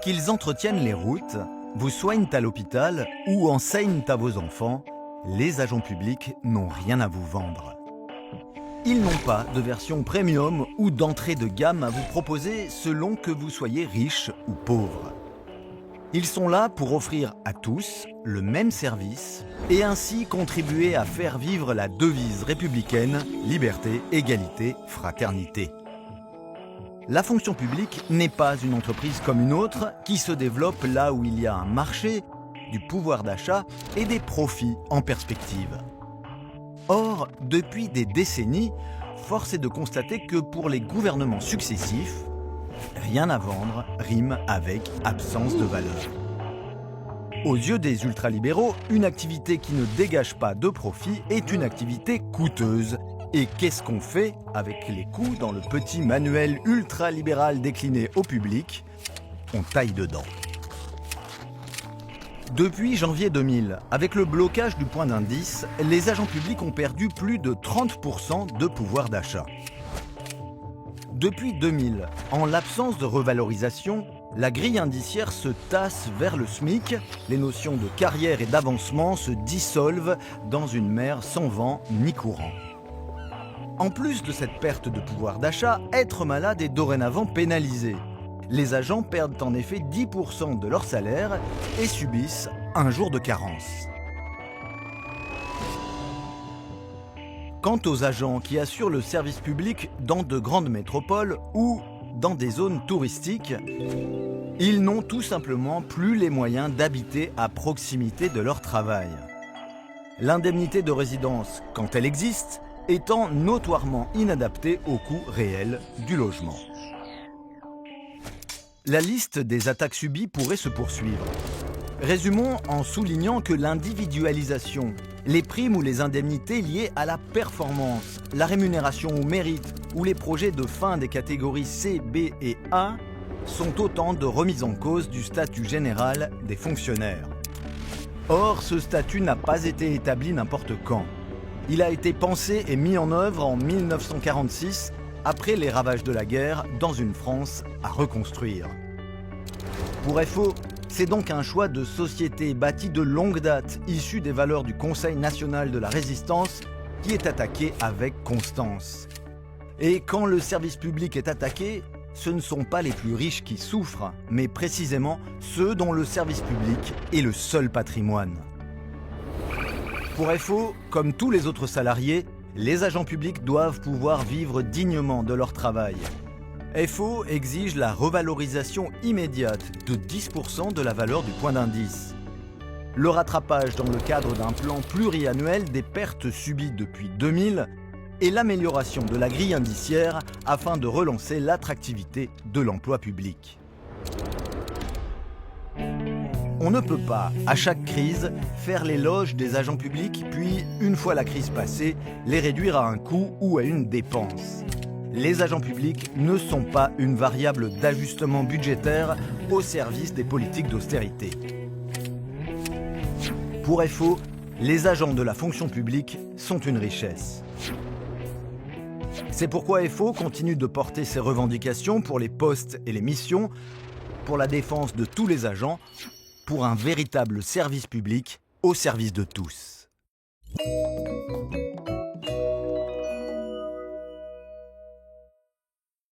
Qu'ils entretiennent les routes, vous soignent à l'hôpital ou enseignent à vos enfants, les agents publics n'ont rien à vous vendre. Ils n'ont pas de version premium ou d'entrée de gamme à vous proposer selon que vous soyez riche ou pauvre. Ils sont là pour offrir à tous le même service et ainsi contribuer à faire vivre la devise républicaine « Liberté, égalité, fraternité ». La fonction publique n'est pas une entreprise comme une autre qui se développe là où il y a un marché, du pouvoir d'achat et des profits en perspective. Or, depuis des décennies, force est de constater que pour les gouvernements successifs, rien à vendre rime avec absence de valeur. Aux yeux des ultralibéraux, une activité qui ne dégage pas de profit est une activité coûteuse. Et qu'est-ce qu'on fait avec les coûts dans le petit manuel ultralibéral décliné au public? On taille dedans. Depuis janvier 2000, avec le blocage du point d'indice, les agents publics ont perdu plus de 30% de pouvoir d'achat. Depuis 2000, en l'absence de revalorisation, la grille indiciaire se tasse vers le SMIC, les notions de carrière et d'avancement se dissolvent dans une mer sans vent ni courant. En plus de cette perte de pouvoir d'achat, être malade est dorénavant pénalisé. Les agents perdent en effet 10% de leur salaire et subissent un jour de carence. Quant aux agents qui assurent le service public dans de grandes métropoles ou dans des zones touristiques, ils n'ont tout simplement plus les moyens d'habiter à proximité de leur travail. L'indemnité de résidence, quand elle existe, étant notoirement inadaptée au coût réel du logement. La liste des attaques subies pourrait se poursuivre. Résumons en soulignant que l'individualisation, les primes ou les indemnités liées à la performance, la rémunération au mérite ou les projets de fin des catégories C, B et A sont autant de remises en cause du statut général des fonctionnaires. Or, ce statut n'a pas été établi n'importe quand. Il a été pensé et mis en œuvre en 1946, après les ravages de la guerre, dans une France à reconstruire. Pour FO, c'est donc un choix de société bâti de longue date, issu des valeurs du Conseil national de la résistance, qui est attaqué avec constance. Et quand le service public est attaqué, ce ne sont pas les plus riches qui souffrent, mais précisément ceux dont le service public est le seul patrimoine. Pour FO, comme tous les autres salariés, les agents publics doivent pouvoir vivre dignement de leur travail. FO exige la revalorisation immédiate de 10% de la valeur du point d'indice. Le rattrapage dans le cadre d'un plan pluriannuel des pertes subies depuis 2000 et l'amélioration de la grille indiciaire afin de relancer l'attractivité de l'emploi public. On ne peut pas, à chaque crise, faire l'éloge des agents publics, puis, une fois la crise passée, les réduire à un coût ou à une dépense. Les agents publics ne sont pas une variable d'ajustement budgétaire au service des politiques d'austérité. Pour FO, les agents de la fonction publique sont une richesse. C'est pourquoi FO continue de porter ses revendications pour les postes et les missions, pour la défense de tous les agents, pour un véritable service public au service de tous.